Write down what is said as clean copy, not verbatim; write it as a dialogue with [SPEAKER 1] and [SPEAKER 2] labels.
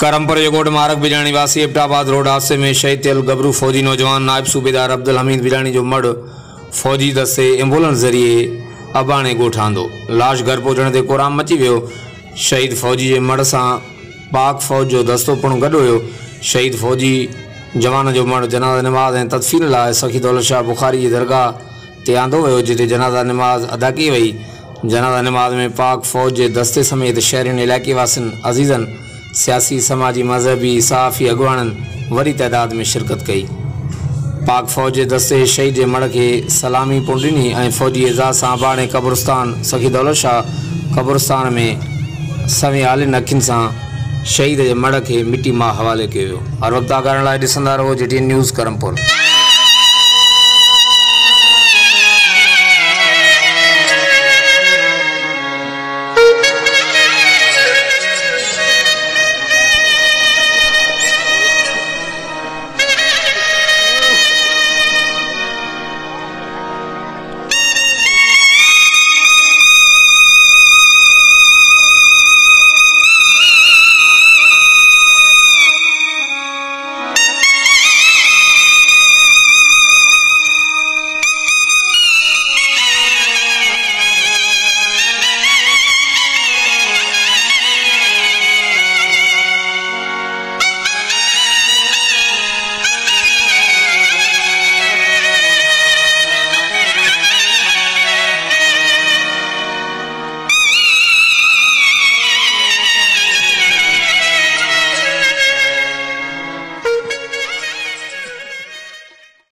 [SPEAKER 1] करमपुर योगोट मार्ग बिजाणी वासी एबटाबाद रोड हादसे में शहीद थियल गबरू फौजी नौजवान नायब सूबेदार अब्दुल हमीद बिजाणी जो मड़ फौजी दस्ते एम्बुलेंस जरिए अबाणे ॻोठ आंदो। लाश घर पहुचण ते कोराम मची वियो। शहीद फौजी के मड़ से पाक फौज जो दस्तो पिणु गॾु हुयो। शहीद फौजी जवान जो मड़ जनाज़ा नमाज़ ऐं तदफीन लाइ सखी दौलत शाह बुखारी की दरगाह ते आंदो वियो, जिते जनाज़ा नमाज़ अदा की वई। जनाज़ा नमाज़ में पाक फौज के दस्ते समेत शहरनि इलाके वासिन अज़ीज़न सियासी समाजी मजहबी सहाफ़ी अगवाननि वरी तइदाद में शिरकत कई। पाक फौज के दस्ते शहीद के मड़ के सलामी पुण ॾिनी ऐं फौजी एज़ाज़ सां बाणे कब्रिस्तान सखी दौलत शाह कब्रिस्तान में सवें आलिन अखियुनि सां शहीद के मड़ के मिट्टी मां हवाले कयो। हर वक्त आगाहण लाइ ॾिसंदा रहो JTN न्यूज़ करमपुर।